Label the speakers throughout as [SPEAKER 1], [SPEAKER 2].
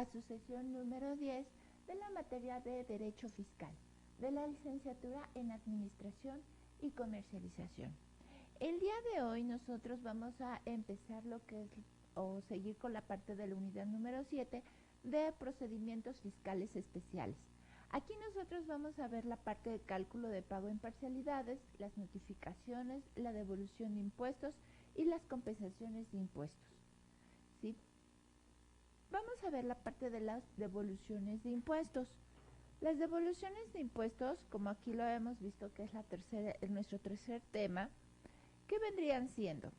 [SPEAKER 1] a su sesión número 10 de la materia de Derecho Fiscal, de la licenciatura en Administración y Comercialización. El día de hoy nosotros vamos a empezar o seguir con la parte de la unidad número 7 de procedimientos fiscales especiales. Aquí nosotros vamos a ver la parte de cálculo de pago en parcialidades, las notificaciones, la devolución de impuestos y las compensaciones de impuestos. ¿Sí? Vamos a ver la parte de las devoluciones de impuestos. Las devoluciones de impuestos, como aquí lo hemos visto que es nuestro tercer tema, ¿qué vendrían siendo?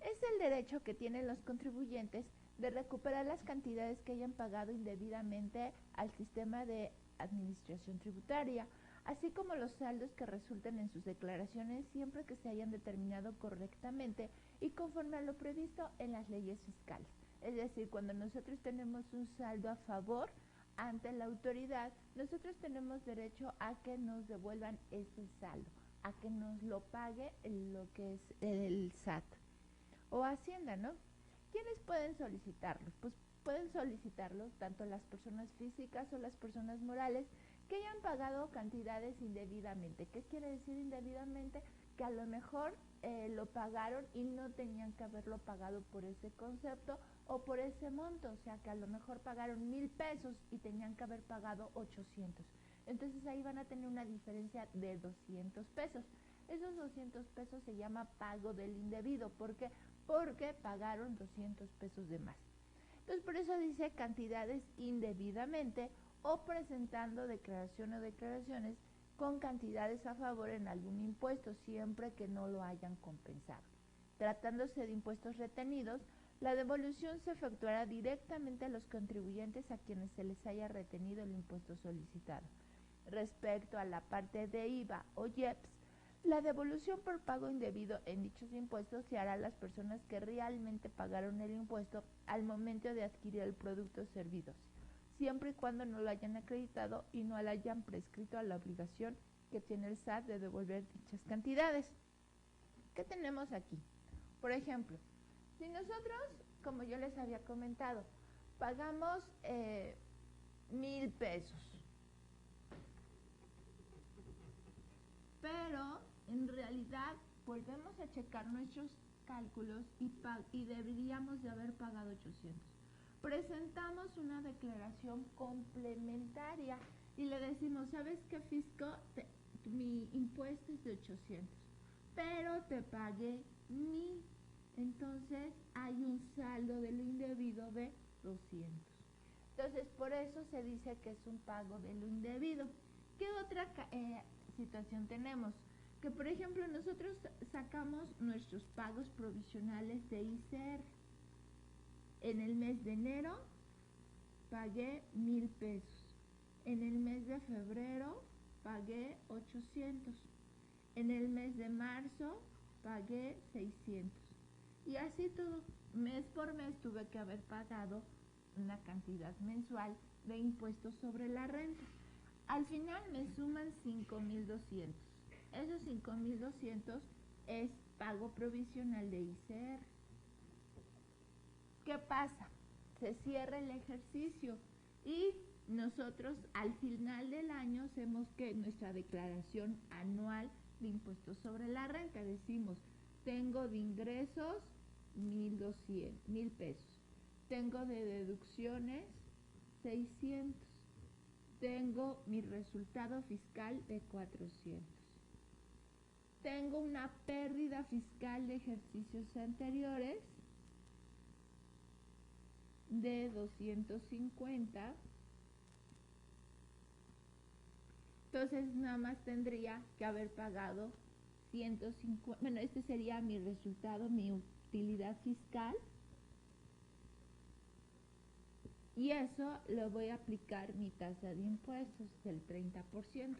[SPEAKER 1] Es el derecho que tienen los contribuyentes de recuperar las cantidades que hayan pagado indebidamente al sistema de administración tributaria, así como los saldos que resulten en sus declaraciones siempre que se hayan determinado correctamente y conforme a lo previsto en las leyes fiscales. Es decir, cuando nosotros tenemos un saldo a favor ante la autoridad, nosotros tenemos derecho a que nos devuelvan ese saldo, a que nos lo pague lo que es el SAT o Hacienda, ¿no? ¿Quiénes pueden solicitarlos? Pues pueden solicitarlos tanto las personas físicas o las personas morales que hayan pagado cantidades indebidamente. ¿Qué quiere decir indebidamente? Que a lo mejor lo pagaron y no tenían que haberlo pagado por ese concepto o por ese monto, o sea que a lo mejor pagaron 1,000 pesos y tenían que haber pagado 800. Entonces ahí van a tener una diferencia de 200 pesos. Esos 200 pesos se llama pago del indebido. ¿Por qué? Porque pagaron 200 pesos de más. Entonces por eso dice cantidades indebidamente o presentando declaración o declaraciones con cantidades a favor en algún impuesto, siempre que no lo hayan compensado. Tratándose de impuestos retenidos, la devolución se efectuará directamente a los contribuyentes a quienes se les haya retenido el impuesto solicitado. Respecto a la parte de IVA o IEPS, la devolución por pago indebido en dichos impuestos se hará a las personas que realmente pagaron el impuesto al momento de adquirir el producto o servicios, siempre y cuando no lo hayan acreditado y no le hayan prescrito a la obligación que tiene el SAT de devolver dichas cantidades. ¿Qué tenemos aquí? Por ejemplo, si nosotros, como yo les había comentado, pagamos 1,000 pesos, pero en realidad volvemos a checar nuestros cálculos y deberíamos de haber pagado 800. Presentamos una declaración complementaria y le decimos, ¿sabes qué, fisco? Mi impuesto es de 800, pero te pagué 1,000. Entonces hay un saldo de lo indebido de 200. Entonces por eso se dice que es un pago de lo indebido. ¿Qué otra situación tenemos? Que por ejemplo nosotros sacamos nuestros pagos provisionales de ICR. En el mes de enero pagué 1,000 pesos. En el mes de febrero pagué 800. En el mes de marzo pagué 600. Y así todo, mes por mes tuve que haber pagado una cantidad mensual de impuestos sobre la renta. Al final me suman 5,200. Esos 5,200 es pago provisional de ICR. ¿Qué pasa? Se cierra el ejercicio y nosotros al final del año hacemos que nuestra declaración anual de impuestos sobre la renta, decimos, tengo de ingresos 1,200 pesos, tengo de deducciones 600, tengo mi resultado fiscal de 400, tengo una pérdida fiscal de ejercicios anteriores de 250. Entonces nada más tendría que haber pagado 150. Bueno, este sería mi resultado, mi utilidad fiscal. Y eso lo voy a aplicar mi tasa de impuestos del 30%.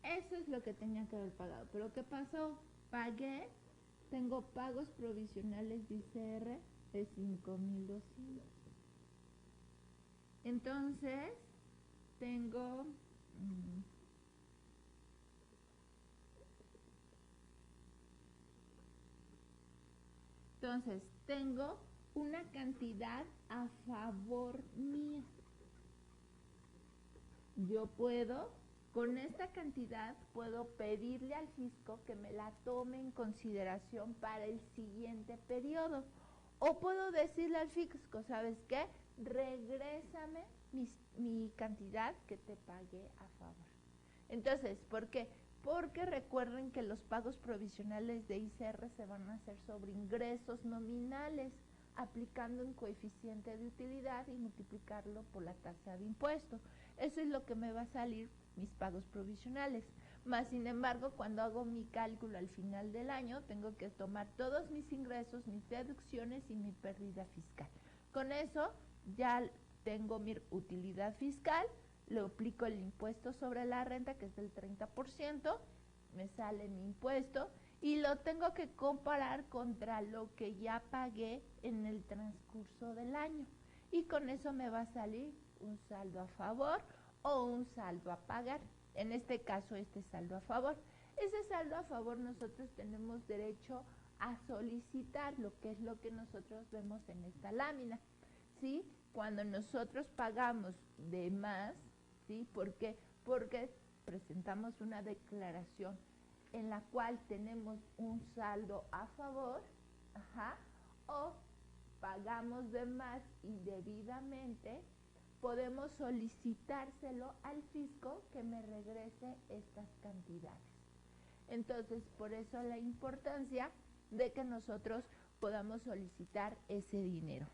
[SPEAKER 1] Eso es lo que tenía que haber pagado. Pero ¿qué pasó? Pagué, tengo pagos provisionales de ICR de 5,200. Entonces, tengo una cantidad a favor mía. Yo puedo, con esta cantidad, puedo pedirle al fisco que me la tome en consideración para el siguiente periodo. O puedo decirle al fisco, ¿sabes qué? Regrésame mi cantidad que te pagué a favor. Entonces, ¿por qué? Porque recuerden que los pagos provisionales de ICR se van a hacer sobre ingresos nominales, aplicando un coeficiente de utilidad y multiplicarlo por la tasa de impuesto. Eso es lo que me va a salir mis pagos provisionales. Más sin embargo, cuando hago mi cálculo al final del año, tengo que tomar todos mis ingresos, mis deducciones y mi pérdida fiscal. Con eso ya tengo mi utilidad fiscal, le aplico el impuesto sobre la renta, que es del 30%, me sale mi impuesto y lo tengo que comparar contra lo que ya pagué en el transcurso del año. Y con eso me va a salir un saldo a favor o un saldo a pagar. En este caso, este saldo a favor. Ese saldo a favor nosotros tenemos derecho a solicitarlo, que es lo que nosotros vemos en esta lámina. ¿Sí? Cuando nosotros pagamos de más, ¿sí? ¿Por qué? Porque presentamos una declaración en la cual tenemos un saldo a favor, o pagamos de más indebidamente, podemos solicitárselo al fisco que me regrese estas cantidades. Entonces, por eso la importancia de que nosotros podamos solicitar ese dinero.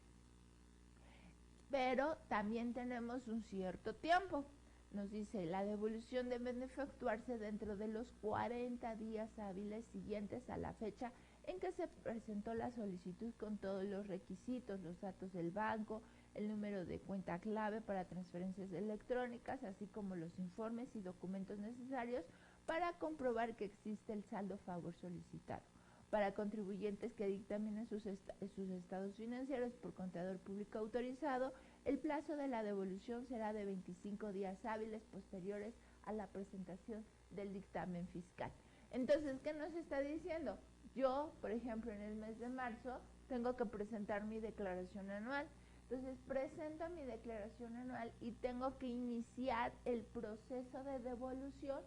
[SPEAKER 1] Pero también tenemos un cierto tiempo. Nos dice, la devolución debe de efectuarse dentro de los 40 días hábiles siguientes a la fecha en que se presentó la solicitud, con todos los requisitos, los datos del banco, el número de cuenta clave para transferencias electrónicas, así como los informes y documentos necesarios para comprobar que existe el saldo a favor solicitado. Para contribuyentes que dictaminen sus estados financieros por contador público autorizado, el plazo de la devolución será de 25 días hábiles posteriores a la presentación del dictamen fiscal. Entonces, ¿qué nos está diciendo? Yo, por ejemplo, en el mes de marzo, tengo que presentar mi declaración anual. Entonces, presento mi declaración anual y tengo que iniciar el proceso de devolución.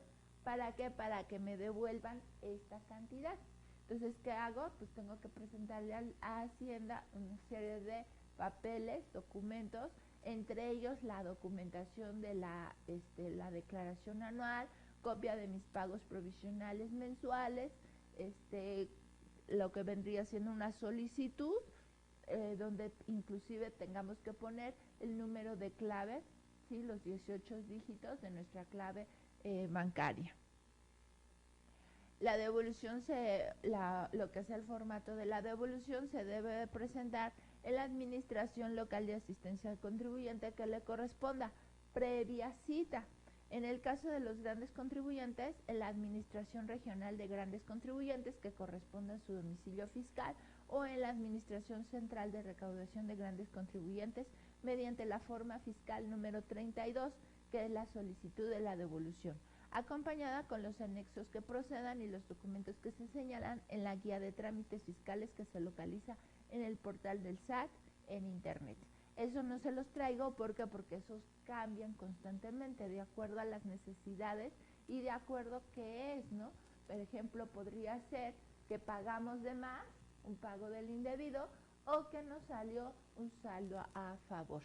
[SPEAKER 1] ¿Para qué? Para que me devuelvan esta cantidad. Entonces, ¿qué hago? Pues tengo que presentarle a Hacienda una serie de papeles, documentos, entre ellos la documentación de la declaración anual, copia de mis pagos provisionales mensuales, lo que vendría siendo una solicitud, donde inclusive tengamos que poner el número de clave, ¿sí? Los 18 dígitos de nuestra clave bancaria. La devolución, lo que es el formato de la devolución, se debe presentar en la Administración Local de Asistencia al Contribuyente que le corresponda, previa cita. En el caso de los grandes contribuyentes, en la Administración Regional de Grandes Contribuyentes, que corresponda a su domicilio fiscal, o en la Administración Central de Recaudación de Grandes Contribuyentes, mediante la forma fiscal número 32, que es la solicitud de la devolución, acompañada con los anexos que procedan y los documentos que se señalan en la guía de trámites fiscales que se localiza en el portal del SAT en internet. Eso no se los traigo, ¿por qué? Porque esos cambian constantemente de acuerdo a las necesidades y de acuerdo a qué es, ¿no? Por ejemplo, podría ser que pagamos de más, un pago del indebido, o que nos salió un saldo a favor.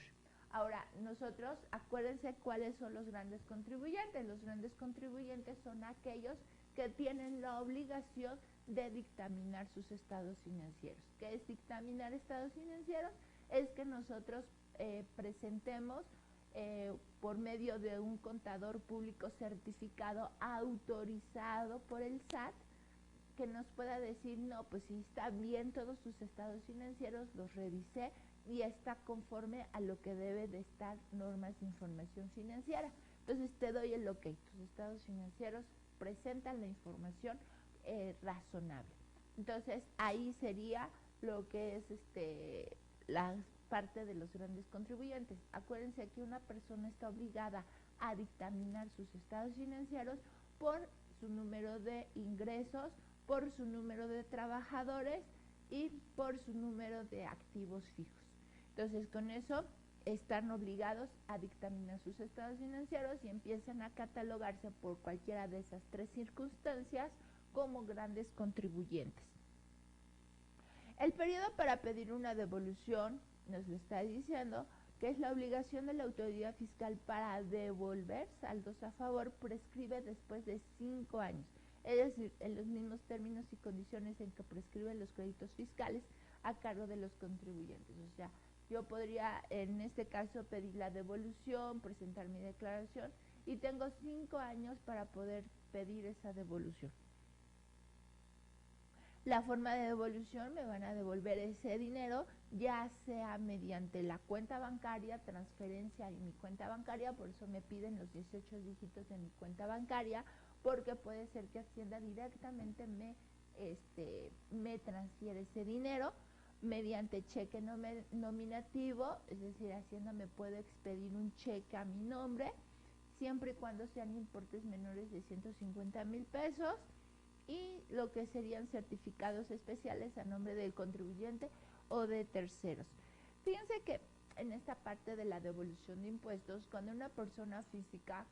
[SPEAKER 1] Ahora, nosotros, acuérdense cuáles son los grandes contribuyentes. Los grandes contribuyentes son aquellos que tienen la obligación de dictaminar sus estados financieros. ¿Qué es dictaminar estados financieros? Es que nosotros presentemos por medio de un contador público certificado autorizado por el SAT, que nos pueda decir, no, pues si están bien todos sus estados financieros, los revisé y está conforme a lo que debe de estar normas de información financiera. Entonces te doy el ok, tus estados financieros presentan la información razonable. Entonces ahí sería lo que es la parte de los grandes contribuyentes. Acuérdense que una persona está obligada a dictaminar sus estados financieros por su número de ingresos, por su número de trabajadores y por su número de activos fijos. Entonces, con eso están obligados a dictaminar sus estados financieros y empiezan a catalogarse por cualquiera de esas tres circunstancias como grandes contribuyentes. El periodo para pedir una devolución, nos lo está diciendo, que es la obligación de la autoridad fiscal para devolver saldos a favor, prescribe después de 5 años. Es decir, en los mismos términos y condiciones en que prescriben los créditos fiscales a cargo de los contribuyentes. O sea, yo podría en este caso pedir la devolución, presentar mi declaración y tengo 5 años para poder pedir esa devolución. La forma de devolución, me van a devolver ese dinero, ya sea mediante la cuenta bancaria, transferencia en mi cuenta bancaria, por eso me piden los 18 dígitos de mi cuenta bancaria, porque puede ser que Hacienda directamente me transfiere ese dinero mediante cheque nominativo, es decir, Hacienda me puede expedir un cheque a mi nombre, siempre y cuando sean importes menores de 150,000 pesos, y lo que serían certificados especiales a nombre del contribuyente o de terceros. Fíjense que en esta parte de la devolución de impuestos, cuando una persona física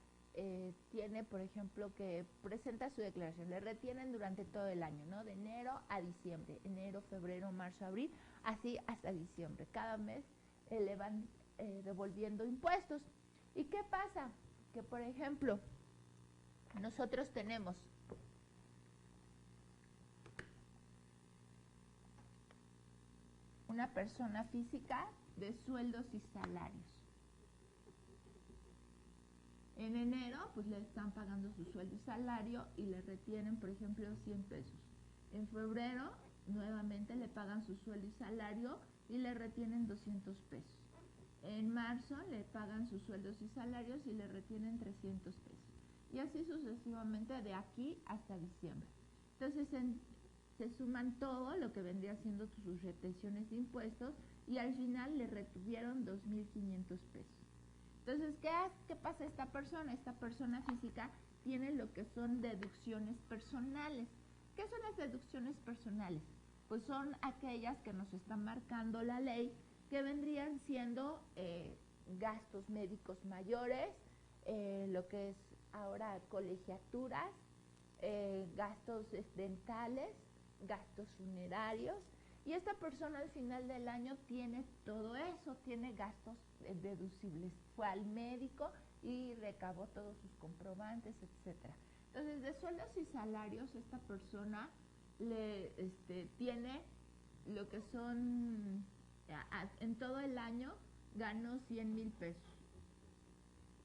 [SPEAKER 1] tiene, por ejemplo, que presenta su declaración, le retienen durante todo el año, ¿no? De enero a diciembre, enero, febrero, marzo, abril, así hasta diciembre. Cada mes le van devolviendo impuestos. ¿Y qué pasa? Que, por ejemplo, nosotros tenemos una persona física de sueldos y salarios. En enero, pues le están pagando su sueldo y salario y le retienen, por ejemplo, 100 pesos. En febrero, nuevamente le pagan su sueldo y salario y le retienen 200 pesos. En marzo, le pagan sus sueldos y salarios y le retienen 300 pesos. Y así sucesivamente de aquí hasta diciembre. Entonces, se suman todo lo que vendría siendo sus retenciones de impuestos y al final le retuvieron 2,500 pesos. Entonces, ¿qué pasa a esta persona? Esta persona física tiene lo que son deducciones personales. ¿Qué son las deducciones personales? Pues son aquellas que nos está marcando la ley, que vendrían siendo gastos médicos mayores, lo que es ahora colegiaturas, gastos dentales, gastos funerarios, y esta persona al final del año tiene todo eso, tiene gastos deducibles. Fue al médico y recabó todos sus comprobantes, etcétera. Entonces, de sueldos y salarios, esta persona tiene lo que son, en todo el año ganó 100,000 pesos.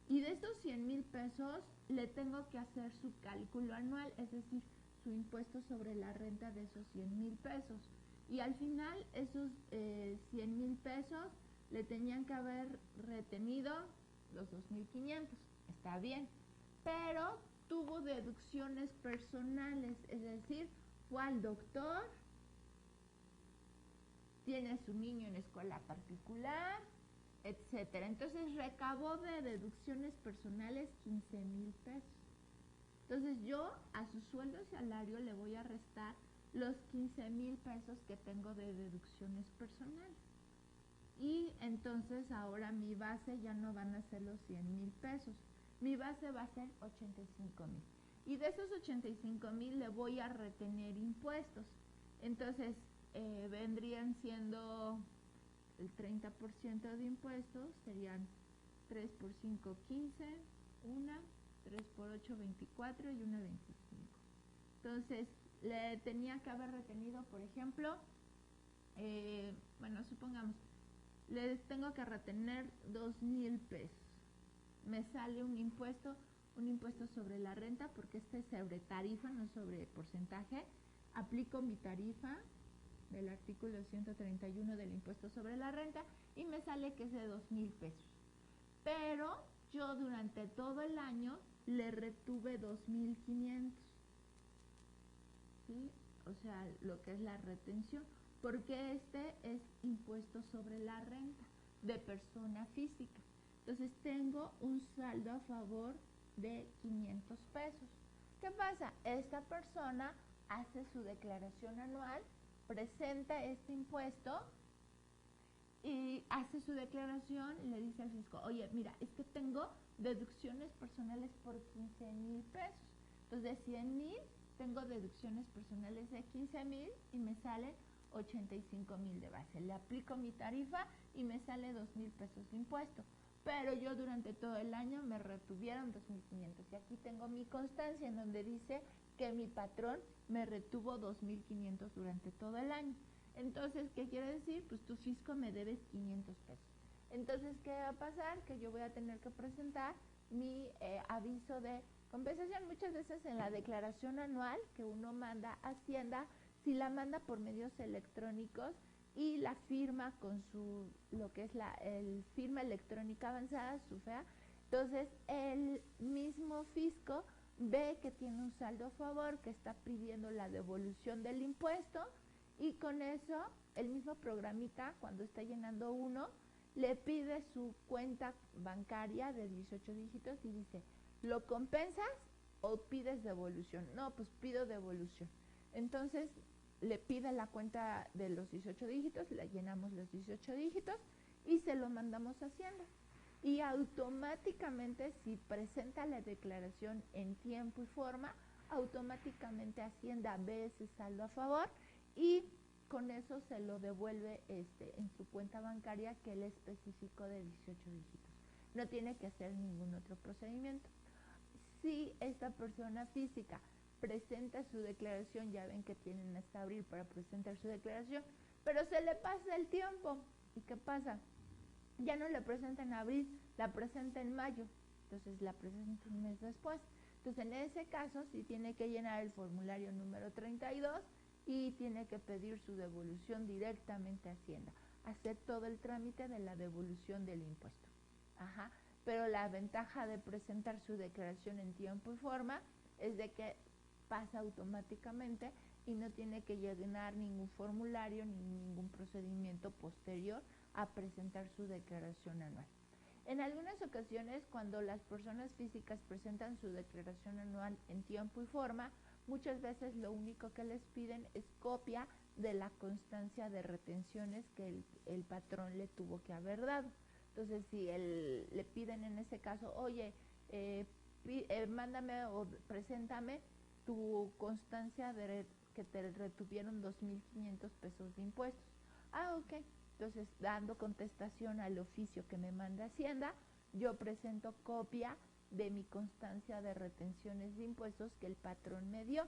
[SPEAKER 1] Y de estos 100,000 pesos le tengo que hacer su cálculo anual, es decir, su impuesto sobre la renta de esos 100,000 pesos. Y al final esos 100,000 pesos le tenían que haber retenido los 2,500. Está bien, pero tuvo deducciones personales, es decir, fue al doctor, tiene su niño en escuela particular, etcétera. Entonces recabó de deducciones personales 15,000 pesos. Entonces yo a su sueldo y salario le voy a restar los 15,000 pesos que tengo de deducciones personales. Y entonces ahora mi base ya no van a ser los 100,000 pesos. Mi base va a ser 85,000. Y de esos 85,000 le voy a retener impuestos. Entonces vendrían siendo el 30% de impuestos, serían 3 por 5, 15, 1, 3 por 8, 24 y 1, 25. Entonces, le tenía que haber retenido, por ejemplo, supongamos, le tengo que retener 2,000 pesos. Me sale un impuesto sobre la renta, porque este es sobre tarifa, no sobre porcentaje. Aplico mi tarifa del artículo 131 del impuesto sobre la renta y me sale que es de 2,000 pesos. Pero yo durante todo el año le retuve 2,500. ¿Sí? O sea, lo que es la retención, porque este es impuesto sobre la renta de persona física. Entonces tengo un saldo a favor de 500 pesos. ¿Qué pasa? Esta persona hace su declaración anual presenta este impuesto y hace su declaración y le dice al fisco, oye, mira, es que tengo deducciones personales por 15,000 pesos. Entonces, de 100,000 tengo deducciones personales de 15,000 y me salen 85,000 de base. Le aplico mi tarifa y me sale 2,000 pesos de impuesto. Pero yo durante todo el año me retuvieron 2,500. Y aquí tengo mi constancia en donde dice que mi patrón me retuvo 2,500 durante todo el año. Entonces, ¿qué quiere decir? Pues tu fisco me debes 500 pesos. Entonces, ¿qué va a pasar? Que yo voy a tener que presentar mi aviso de compensación. Muchas veces en la declaración anual que uno manda a Hacienda, si la manda por medios electrónicos y la firma con su, lo que es el firma electrónica avanzada, su FEA, entonces el mismo fisco ve que tiene un saldo a favor, que está pidiendo la devolución del impuesto, y con eso el mismo programita, cuando está llenando uno, le pide su cuenta bancaria de 18 dígitos y dice, ¿lo compensas o pides devolución? No, pues pido devolución. Entonces le pide la cuenta de los 18 dígitos, le llenamos los 18 dígitos y se lo mandamos a Hacienda. Y automáticamente, si presenta la declaración en tiempo y forma, automáticamente Hacienda ve ese saldo a favor y con eso se lo devuelve en su cuenta bancaria que él especificó de 18 dígitos. No tiene que hacer ningún otro procedimiento. Si esta persona física presenta su declaración, ya ven que tienen hasta abril para presentar su declaración, pero se le pasa el tiempo. ¿Y qué pasa? Ya no la presenta en abril, la presenta en mayo, entonces la presenta un mes después. Entonces en ese caso sí tiene que llenar el formulario número 32 y tiene que pedir su devolución directamente a Hacienda, hacer todo el trámite de la devolución del impuesto. Ajá. Pero la ventaja de presentar su declaración en tiempo y forma es de que pasa automáticamente y no tiene que llenar ningún formulario ni ningún procedimiento posterior a presentar su declaración anual. En algunas ocasiones, cuando las personas físicas presentan su declaración anual en tiempo y forma, muchas veces lo único que les piden es copia de la constancia de retenciones que el patrón le tuvo que haber dado. Entonces, si le piden en ese caso, oye, mándame o preséntame tu constancia de que te retuvieron 2,500 pesos de impuestos. Ah, ok. Entonces, dando contestación al oficio que me manda Hacienda, yo presento copia de mi constancia de retenciones de impuestos que el patrón me dio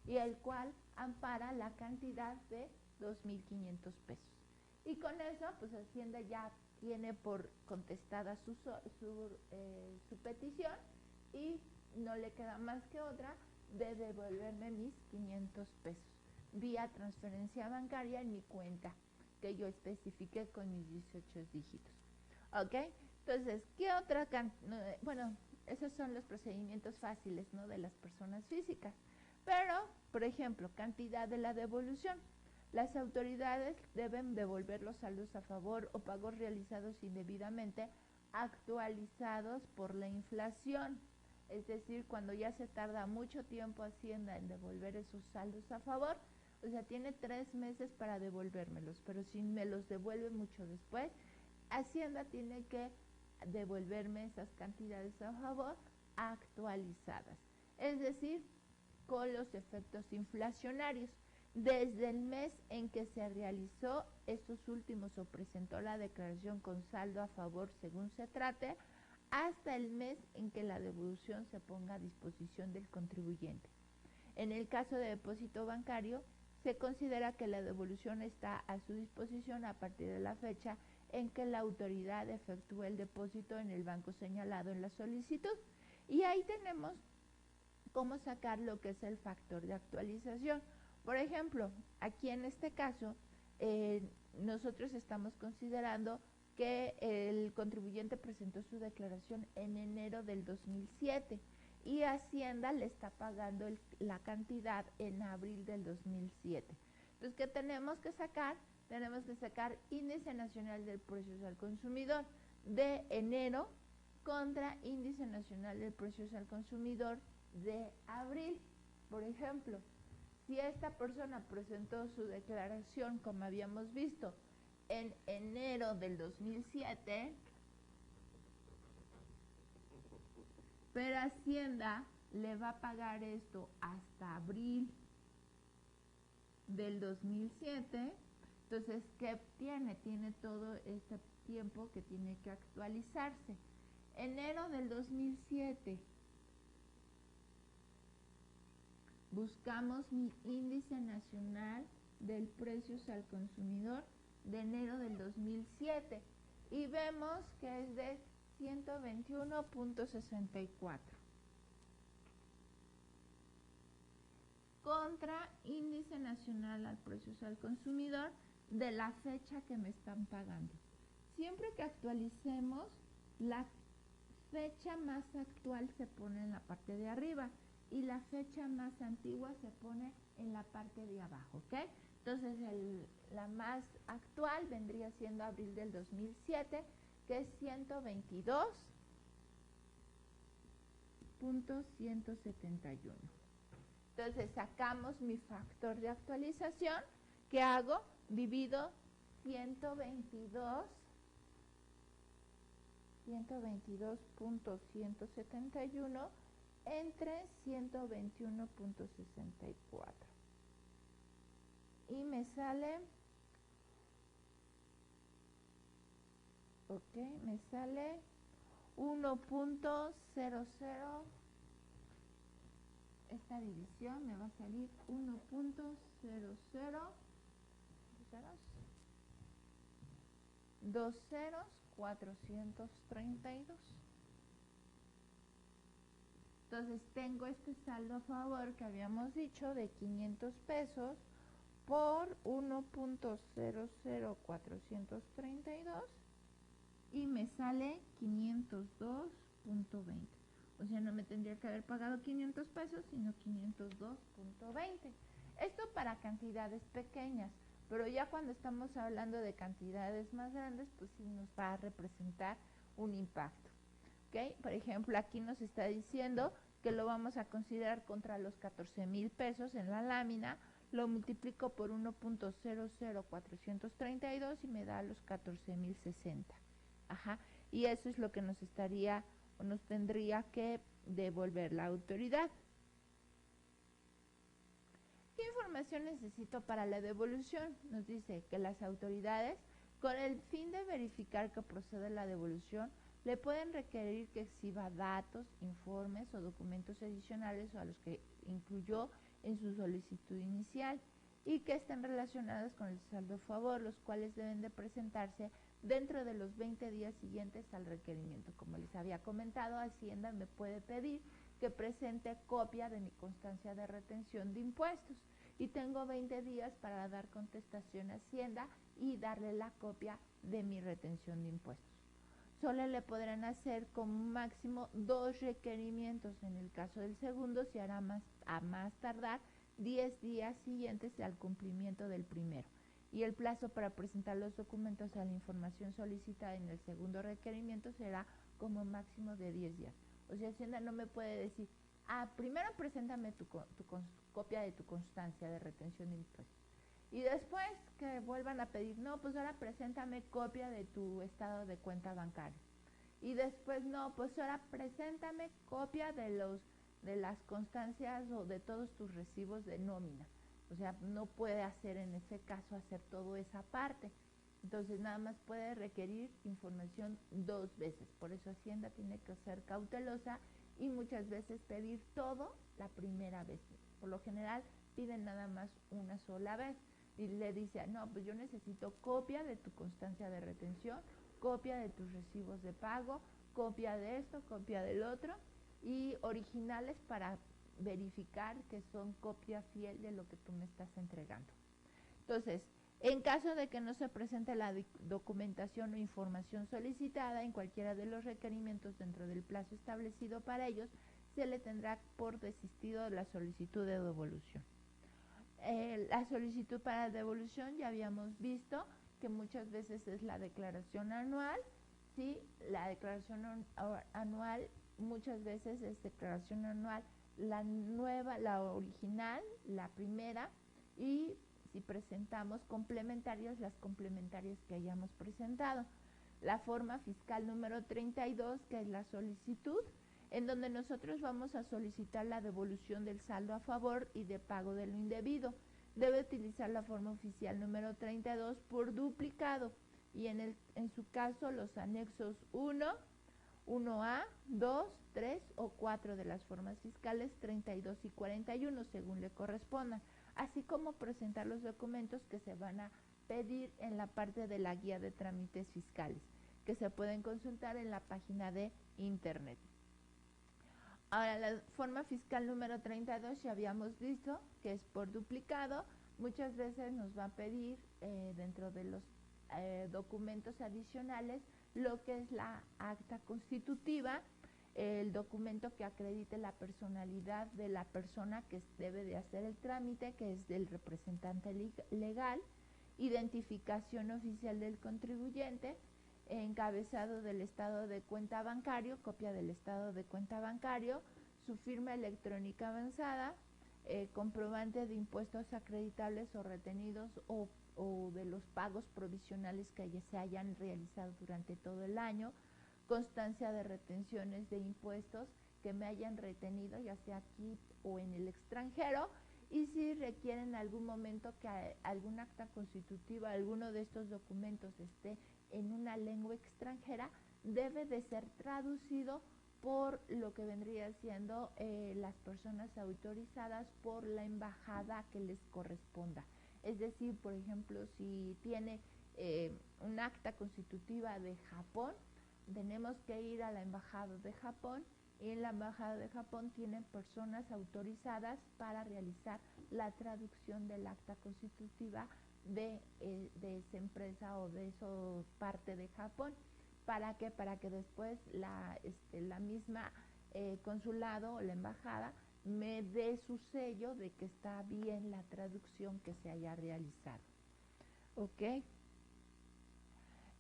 [SPEAKER 1] y el cual ampara la cantidad de 2,500 pesos. Y con eso, pues Hacienda ya tiene por contestada su petición y no le queda más que otra de devolverme mis 500 pesos vía transferencia bancaria en mi cuenta que yo especifique con mis 18 dígitos. ¿Ok? Entonces, ¿qué otra bueno, esos son los procedimientos fáciles, ¿no?, de las personas físicas. Pero, por ejemplo, cantidad de la devolución. Las autoridades deben devolver los saldos a favor o pagos realizados indebidamente actualizados por la inflación. Es decir, cuando ya se tarda mucho tiempo Hacienda en devolver esos saldos a favor, o sea, tiene 3 meses para devolvérmelos, pero si me los devuelve mucho después, Hacienda tiene que devolverme esas cantidades a favor actualizadas. Es decir, con los efectos inflacionarios. Desde el mes en que se realizó estos últimos o presentó la declaración con saldo a favor según se trate, hasta el mes en que la devolución se ponga a disposición del contribuyente. En el caso de depósito bancario, se considera que la devolución está a su disposición a partir de la fecha en que la autoridad efectúe el depósito en el banco señalado en la solicitud. Y ahí tenemos cómo sacar lo que es el factor de actualización. Por ejemplo, aquí en este caso, nosotros estamos considerando que el contribuyente presentó su declaración en enero del 2007 y Hacienda le está pagando la cantidad en abril del 2007. Entonces, ¿qué tenemos que sacar? Tenemos que sacar índice nacional de precios al consumidor de enero contra índice nacional de precios al consumidor de abril. Por ejemplo, Si esta persona presentó su declaración, como habíamos visto, en enero del 2007, pero Hacienda le va a pagar esto hasta abril del 2007, entonces, ¿qué tiene? Tiene todo este tiempo que tiene que actualizarse. Enero del 2007, buscamos mi índice nacional del precios al consumidor de enero del 2007 y vemos que es de 121.64 contra índice nacional al precios al consumidor de la fecha que me están pagando. Siempre que actualicemos, la fecha más actual se pone en la parte de arriba y la fecha más antigua se pone en la parte de abajo, ¿ok? Entonces la más actual vendría siendo abril del 2007, que es 122.171. Entonces sacamos mi factor de actualización. ¿Qué hago? Divido 122.171 entre 121.64 y me sale, me sale 1.00. Esta división me va a salir 1.0020.432. Entonces tengo este saldo a favor que habíamos dicho de 500 pesos por 1.00432 y me sale 502.20. O sea, no me tendría que haber pagado 500 pesos, sino 502.20. Esto para cantidades pequeñas, pero ya cuando estamos hablando de cantidades más grandes, pues sí nos va a representar un impacto. ¿Okay? Por ejemplo, aquí nos está diciendo que lo vamos a considerar contra los 14,000 pesos en la lámina, lo multiplico por 1.00432 y me da los 14,060. Ajá, y eso es lo que nos estaría o nos tendría que devolver la autoridad. ¿Qué información necesito para la devolución? Nos dice que las autoridades, con el fin de verificar que procede la devolución, le pueden requerir que exhiba datos, informes o documentos adicionales a los que incluyó en su solicitud inicial y que estén relacionados con el saldo a favor, los cuales deben de presentarse dentro de los 20 días siguientes al requerimiento. Como les había comentado, Hacienda me puede pedir que presente copia de mi constancia de retención de impuestos y tengo 20 días para dar contestación a Hacienda y darle la copia de mi retención de impuestos. Solo le podrán hacer como máximo 2 requerimientos. En el caso del segundo se hará a más tardar 10 días siguientes al cumplimiento del primero. Y el plazo para presentar los documentos a la información solicitada en el segundo requerimiento será como máximo de 10 días. O sea, Hacienda no me puede decir, primero preséntame tu copia de tu constancia de retención de impuestos. Y después que vuelvan a pedir, no, pues ahora preséntame copia de tu estado de cuenta bancaria. Y después, no, pues ahora preséntame copia de las constancias o de todos tus recibos de nómina. O sea, no puede hacer en ese caso hacer toda esa parte. Entonces nada más puede requerir información 2 veces. Por eso Hacienda tiene que ser cautelosa y muchas veces pedir todo la primera vez. Por lo general piden nada más una sola vez y le dice, no, pues yo necesito copia de tu constancia de retención, copia de tus recibos de pago, copia de esto, copia del otro y originales para verificar que son copia fiel de lo que tú me estás entregando. Entonces, en caso de que no se presente la documentación o información solicitada en cualquiera de los requerimientos dentro del plazo establecido para ellos, se le tendrá por desistido la solicitud de devolución. La solicitud para devolución ya habíamos visto que muchas veces es la declaración anual, ¿sí? La declaración anual muchas veces es declaración anual la original, la primera, y si presentamos complementarias, las complementarias que hayamos presentado. La forma fiscal número 32, que es la solicitud, en donde nosotros vamos a solicitar la devolución del saldo a favor y de pago de lo indebido. Debe utilizar la forma oficial número 32 por duplicado y en su caso los anexos 1, 1A, 2, 3 o 4 de las formas fiscales 32 y 41 según le correspondan, así como presentar los documentos que se van a pedir en la parte de la guía de trámites fiscales, que se pueden consultar en la página de internet. Ahora, la forma fiscal número 32 ya habíamos visto que es por duplicado. Muchas veces nos va a pedir dentro de los documentos adicionales lo que es la acta constitutiva, el documento que acredite la personalidad de la persona que debe de hacer el trámite, que es del representante legal, identificación oficial del contribuyente, encabezado del estado de cuenta bancario, copia del estado de cuenta bancario, su firma electrónica avanzada, comprobante de impuestos acreditables o retenidos o de los pagos provisionales que se hayan realizado durante todo el año, constancia de retenciones de impuestos que me hayan retenido, ya sea aquí o en el extranjero, y si requieren en algún momento que algún acta constitutiva, alguno de estos documentos esté en una lengua extranjera, debe de ser traducido por lo que vendría siendo las personas autorizadas por la embajada que les corresponda. Es decir, por ejemplo, si tiene un acta constitutiva de Japón, tenemos que ir a la embajada de Japón, y en la embajada de Japón tienen personas autorizadas para realizar la traducción del acta constitutiva de esa empresa o de esa parte de Japón. ¿Para qué? Para que después la misma consulado o la embajada me dé su sello de que está bien la traducción que se haya realizado. ¿Ok?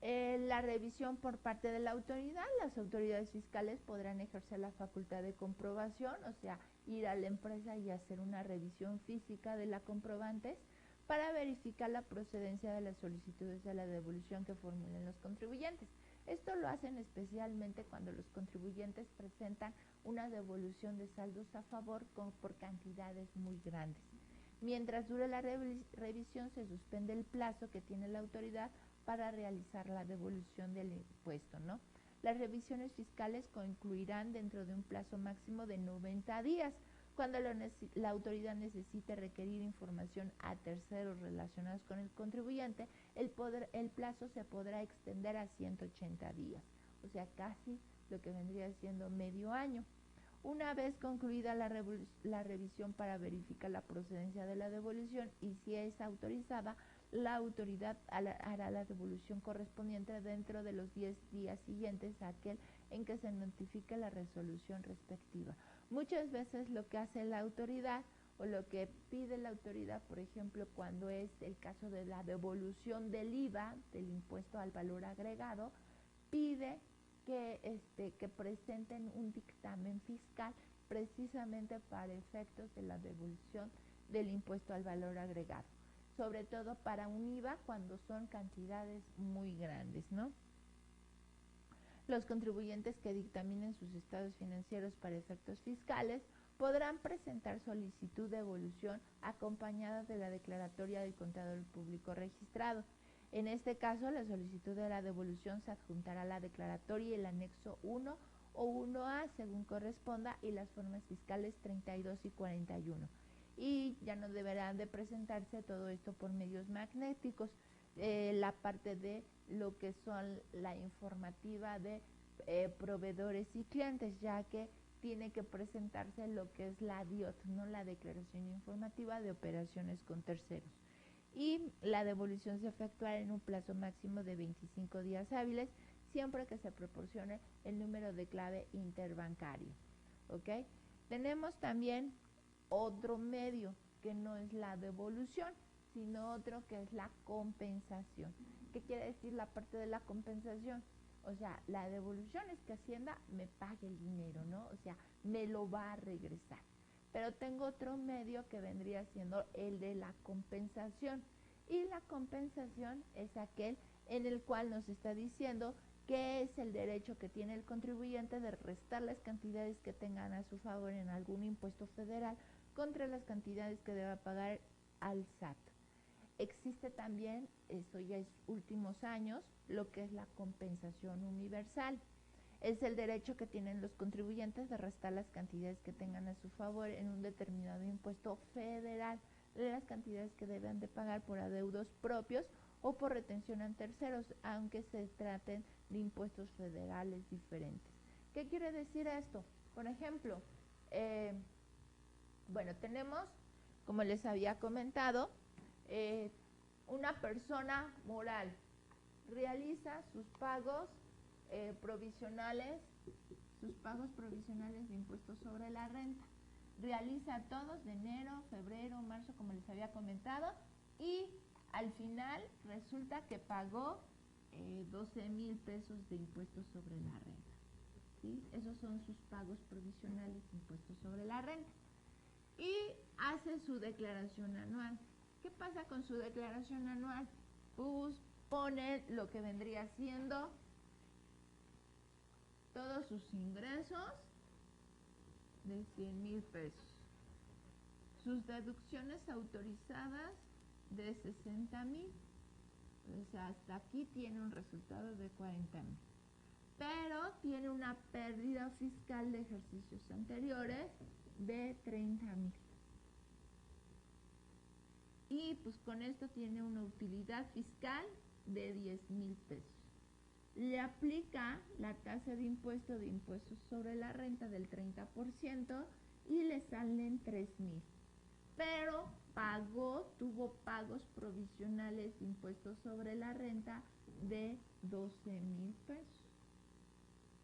[SPEAKER 1] La revisión por parte de la autoridad. Las autoridades fiscales podrán ejercer la facultad de comprobación, o sea, ir a la empresa y hacer una revisión física de la comprobantes para verificar la procedencia de las solicitudes de la devolución que formulen los contribuyentes. Esto lo hacen especialmente cuando los contribuyentes presentan una devolución de saldos a favor por cantidades muy grandes. Mientras dure la revisión, se suspende el plazo que tiene la autoridad para realizar la devolución del impuesto, ¿no? Las revisiones fiscales concluirán dentro de un plazo máximo de 90 días. Cuando la autoridad necesite requerir información a terceros relacionados con el contribuyente, el plazo se podrá extender a 180 días, o sea, casi lo que vendría siendo medio año. Una vez concluida la revisión para verificar la procedencia de la devolución y si es autorizada, la autoridad hará la devolución correspondiente dentro de los 10 días siguientes a aquel en que se notifique la resolución respectiva. Muchas veces lo que hace la autoridad o lo que pide la autoridad, por ejemplo, cuando es el caso de la devolución del IVA, del impuesto al valor agregado, pide que presenten un dictamen fiscal precisamente para efectos de la devolución del impuesto al valor agregado, sobre todo para un IVA cuando son cantidades muy grandes, ¿no? Los contribuyentes que dictaminen sus estados financieros para efectos fiscales podrán presentar solicitud de devolución acompañada de la declaratoria del contador público registrado. En este caso, la solicitud de la devolución se adjuntará a la declaratoria y el anexo 1 o 1A según corresponda y las formas fiscales 32 y 41. Y ya no deberán de presentarse todo esto por medios magnéticos. La parte de lo que son la informativa de proveedores y clientes, ya que tiene que presentarse lo que es la DIOT, no la declaración informativa de operaciones con terceros. Y la devolución se efectuará en un plazo máximo de 25 días hábiles, siempre que se proporcione el número de clave interbancario. ¿Ok? Tenemos también otro medio que no es la devolución, sino otro que es la compensación. ¿Qué quiere decir la parte de la compensación? O sea, la devolución es que Hacienda me pague el dinero, ¿no? O sea, me lo va a regresar. pero tengo otro medio que vendría siendo el de la compensación. Y la compensación es aquel en el cual nos está diciendo que es el derecho que tiene el contribuyente de restar las cantidades que tengan a su favor en algún impuesto federal contra las cantidades que deba pagar al SAT. Existe también, eso ya es últimos años, lo que es la compensación universal. Es el derecho que tienen los contribuyentes de restar las cantidades que tengan a su favor en un determinado impuesto federal de las cantidades que deben de pagar por adeudos propios o por retención a terceros, aunque se traten de impuestos federales diferentes. ¿Qué quiere decir esto? Por ejemplo, bueno, tenemos, como les había comentado, una persona moral realiza sus pagos provisionales de impuestos sobre la renta. Realiza todos de enero, febrero, marzo, como les había comentado, y al final resulta que pagó 12,000 pesos de impuestos sobre la renta. ¿Sí? Esos son sus pagos provisionales de impuestos sobre la renta. Y hace su declaración anual. ¿Qué pasa con su declaración anual? Pues pone lo que vendría siendo todos sus ingresos de 100,000 pesos, sus deducciones autorizadas de 60,000, o sea, hasta aquí tiene un resultado de 40,000, pero tiene una pérdida fiscal de ejercicios anteriores de 30,000. Y pues con esto tiene una utilidad fiscal de 10,000 pesos. Le aplica la tasa de impuestos sobre la renta del 30% y le salen 3,000. Pero tuvo pagos provisionales de impuestos sobre la renta de 12,000 pesos.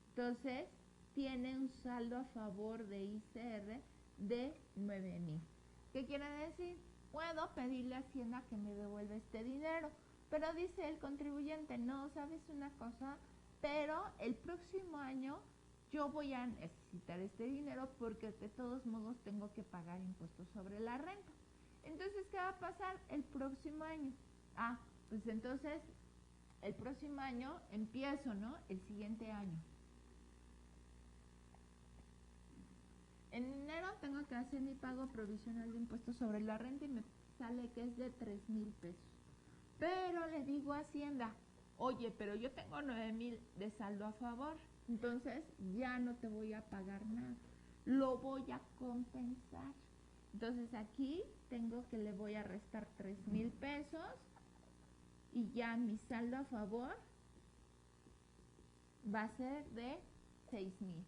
[SPEAKER 1] Entonces, tiene un saldo a favor de ICR de 9,000. ¿Qué quiere decir? Puedo pedirle a Hacienda que me devuelva este dinero, pero dice el contribuyente, no, ¿sabes una cosa? Pero el próximo año yo voy a necesitar este dinero porque de todos modos tengo que pagar impuestos sobre la renta. Entonces, ¿qué va a pasar el próximo año? Pues entonces el próximo año empiezo, ¿no? El siguiente año. En enero tengo que hacer mi pago provisional de impuestos sobre la renta y me sale que es de 3,000 pesos. Pero le digo a Hacienda, oye, pero yo tengo 9,000 de saldo a favor, entonces ya no te voy a pagar nada, lo voy a compensar. Entonces aquí le voy a restar 3,000 pesos y ya mi saldo a favor va a ser de 6,000.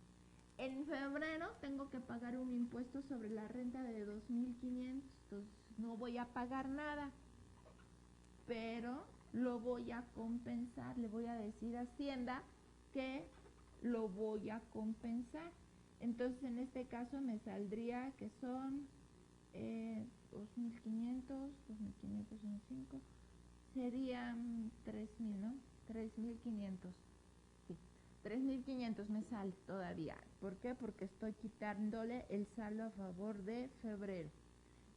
[SPEAKER 1] En febrero tengo que pagar un impuesto sobre la renta de 2,500, entonces no voy a pagar nada, pero lo voy a compensar. Le voy a decir a Hacienda que lo voy a compensar. Entonces en este caso me saldría que son 2,500, 2,500 en 5, serían 3,000, ¿no? 3,500. 3,500 me sale todavía. ¿Por qué? Porque estoy quitándole el saldo a favor de febrero.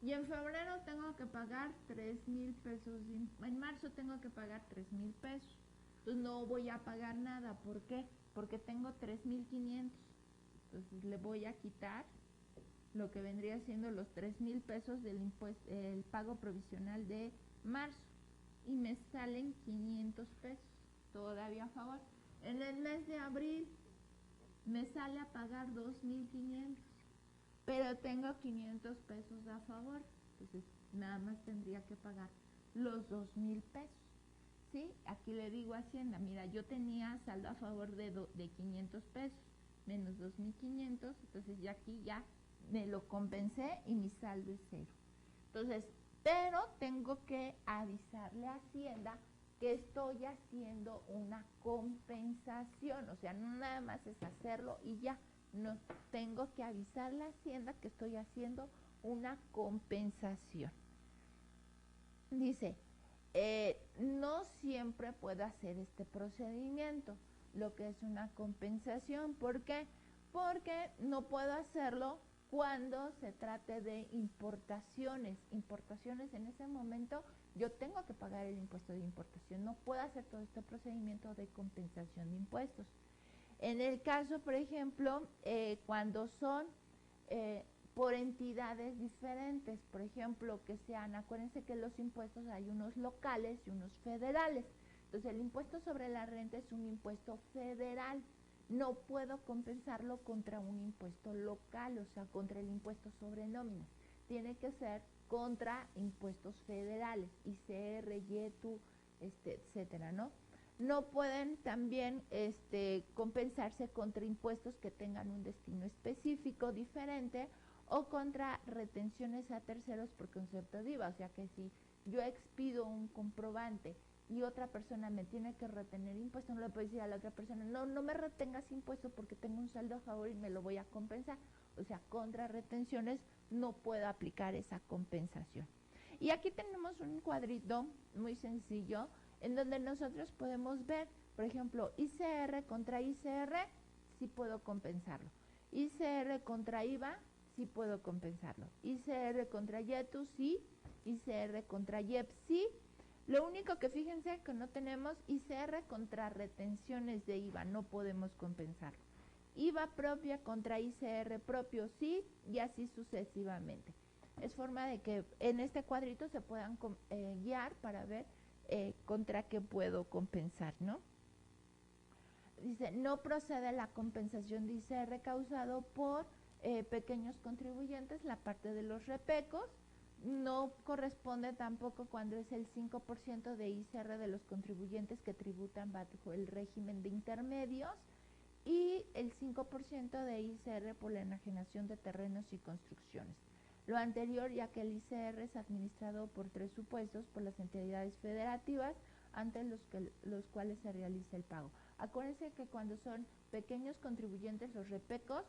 [SPEAKER 1] Y en febrero tengo que pagar 3,000 pesos. En marzo tengo que pagar 3,000 pesos. Entonces no voy a pagar nada. ¿Por qué? Porque tengo 3,500. Entonces le voy a quitar lo que vendría siendo los 3,000 pesos del impuesto, el pago provisional de marzo. Y me salen 500 pesos todavía a favor. En el mes de abril me sale a pagar 2,500, pero tengo 500 pesos a favor, entonces nada más tendría que pagar los 2,000 pesos. ¿Sí? Aquí le digo a Hacienda, mira, yo tenía saldo a favor de 500 pesos, menos 2,500, entonces ya aquí ya me lo compensé y mi saldo es 0. Entonces, pero tengo que avisarle a Hacienda que estoy haciendo una compensación, o sea, no nada más es hacerlo y ya, no, tengo que avisarle a Hacienda que estoy haciendo una compensación. Dice, no siempre puedo hacer este procedimiento, lo que es una compensación. ¿Por qué? Porque no puedo hacerlo cuando se trate de importaciones. Importaciones, en ese momento yo tengo que pagar el impuesto de importación, no puedo hacer todo este procedimiento de compensación de impuestos. En el caso, por ejemplo, cuando son por entidades diferentes, por ejemplo, que sean, acuérdense que los impuestos hay unos locales y unos federales. Entonces, el impuesto sobre la renta es un impuesto federal. No puedo compensarlo contra un impuesto local, o sea, contra el impuesto sobre nóminas. Tiene que ser contra impuestos federales, ICR, YETU, etcétera, ¿no? No pueden también compensarse contra impuestos que tengan un destino específico diferente o contra retenciones a terceros por concepto de IVA. O sea que si yo expido un comprobante y otra persona me tiene que retener impuesto, no le puedo decir a la otra persona, no me retengas impuesto porque tengo un saldo a favor y me lo voy a compensar. O sea, contra retenciones no puedo aplicar esa compensación. Y aquí tenemos un cuadrito muy sencillo en donde nosotros podemos ver, por ejemplo, ICR contra ICR, sí puedo compensarlo. ICR contra IVA, sí puedo compensarlo. ICR contra YETU, sí. ICR contra YEP, sí. Lo único que fíjense que no tenemos ICR contra retenciones de IVA, no podemos compensarlo. IVA propia contra ICR propio, sí, y así sucesivamente. Es forma de que en este cuadrito se puedan guiar para ver contra qué puedo compensar, ¿no? Dice, no procede la compensación de ICR causado por pequeños contribuyentes, la parte de los repecos. No corresponde tampoco cuando es el 5% de ICR de los contribuyentes que tributan bajo el régimen de intermedios y el 5% de ICR por la enajenación de terrenos y construcciones. Lo anterior, ya que el ICR es administrado por 3 supuestos por las entidades federativas ante los cuales se realiza el pago. Acuérdense que cuando son pequeños contribuyentes, los repecos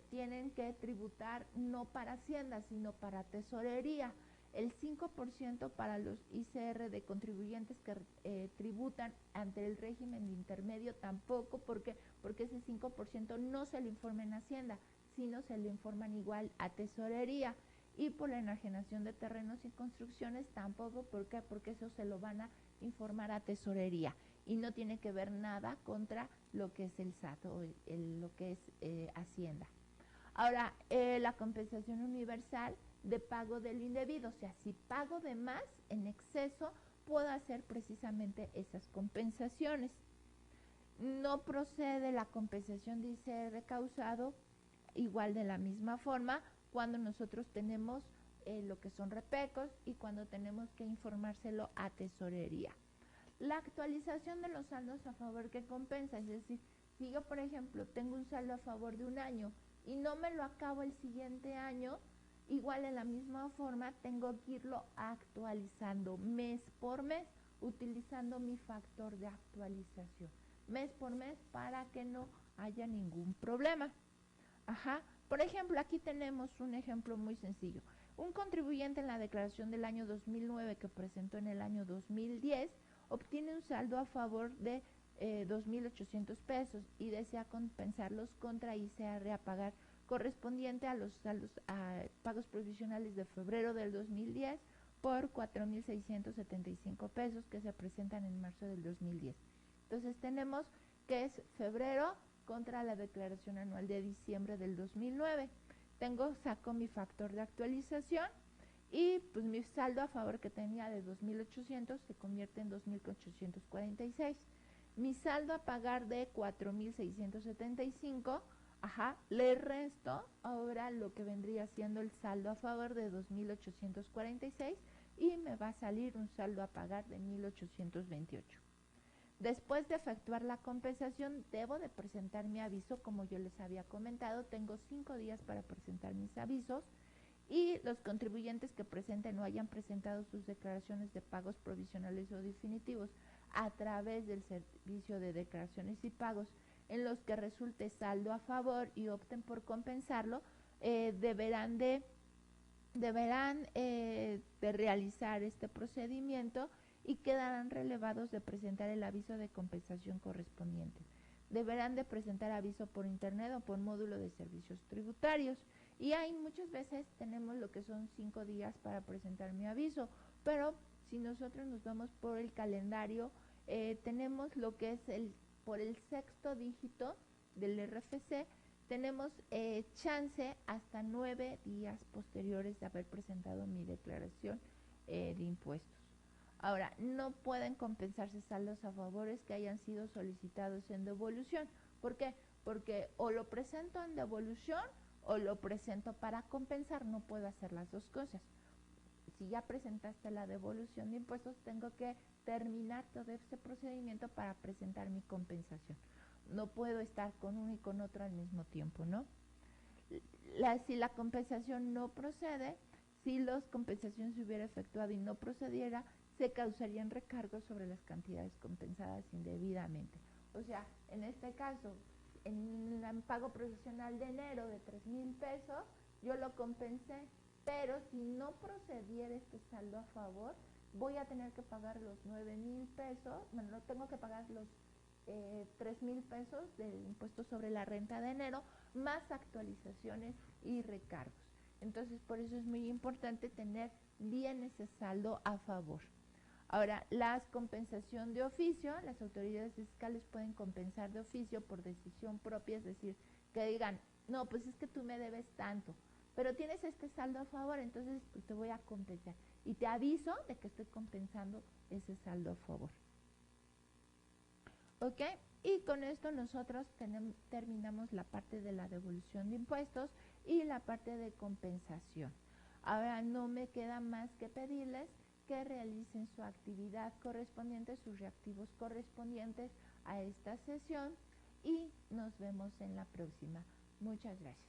[SPEAKER 1] tienen que tributar no para Hacienda, sino para Tesorería. El 5% para los ICR de contribuyentes que tributan ante el régimen de intermedio tampoco, porque ese 5% no se lo informa en Hacienda, sino se lo informan igual a Tesorería. Y por la enajenación de terrenos y construcciones tampoco, ¿por qué? Porque eso se lo van a informar a Tesorería y no tiene que ver nada contra lo que es el SAT o lo que es Hacienda. Ahora, la compensación universal de pago del indebido, o sea, si pago de más en exceso, puedo hacer precisamente esas compensaciones. No procede la compensación de ICR causado igual de la misma forma cuando nosotros tenemos lo que son repecos y cuando tenemos que informárselo a Tesorería. La actualización de los saldos a favor que compensa, es decir, si yo, por ejemplo, tengo un saldo a favor de un año y no me lo acabo el siguiente año, igual en la misma forma tengo que irlo actualizando mes por mes, utilizando mi factor de actualización, mes por mes, para que no haya ningún problema. Ajá. Por ejemplo, aquí tenemos un ejemplo muy sencillo. Un contribuyente en la declaración del año 2009 que presentó en el año 2010 obtiene un saldo a favor de 2.800 pesos y desea compensarlos contra ICR a pagar correspondiente a los saldos a pagos provisionales de febrero del 2010 por 4.675 pesos que se presentan en marzo del 2010. Entonces tenemos que es febrero contra la declaración anual de diciembre del 2009. Saco mi factor de actualización y pues mi saldo a favor que tenía de 2.800 se convierte en 2.846. Mi saldo a pagar de 4.675, le resto ahora lo que vendría siendo el saldo a favor de 2.846 y me va a salir un saldo a pagar de 1.828. Después de efectuar la compensación, debo de presentar mi aviso, como yo les había comentado. Tengo 5 días para presentar mis avisos y los contribuyentes que presenten o hayan presentado sus declaraciones de pagos provisionales o definitivos a través del servicio de declaraciones y pagos en los que resulte saldo a favor y opten por compensarlo, deberán de realizar este procedimiento y quedarán relevados de presentar el aviso de compensación correspondiente. deberán de presentar aviso por internet o por módulo de servicios tributarios. Y hay muchas veces tenemos lo que son 5 días para presentar mi aviso, pero si nosotros nos vamos por el calendario, tenemos lo que es por el sexto dígito del RFC, tenemos chance hasta 9 días posteriores de haber presentado mi declaración de impuestos. Ahora, no pueden compensarse saldos a favores que hayan sido solicitados en devolución. ¿Por qué? Porque o lo presento en devolución o lo presento para compensar. No puedo hacer las dos cosas. Si ya presentaste la devolución de impuestos, tengo que terminar todo ese procedimiento para presentar mi compensación. No puedo estar con uno y con otro al mismo tiempo, ¿no? Si la compensación no procede, si la compensación se hubiera efectuado y no procediera, se causarían recargos sobre las cantidades compensadas indebidamente. O sea, en este caso, en el pago profesional de enero de 3,000 pesos, yo lo compensé, pero si no procediera este saldo a favor, voy a tener que pagar los 9,000 pesos, bueno, no tengo que pagar los 3,000 pesos del impuesto sobre la renta de enero, más actualizaciones y recargos. Entonces, por eso es muy importante tener bien ese saldo a favor. Ahora, la compensación de oficio, las autoridades fiscales pueden compensar de oficio por decisión propia, es decir, que digan, no, pues es que tú me debes tanto, pero tienes este saldo a favor, entonces pues, te voy a compensar. Y te aviso de que estoy compensando ese saldo a favor. ¿Ok? Y con esto nosotros terminamos la parte de la devolución de impuestos y la parte de compensación. Ahora no me queda más que pedirles que realicen su actividad correspondiente, sus reactivos correspondientes a esta sesión y nos vemos en la próxima. Muchas gracias.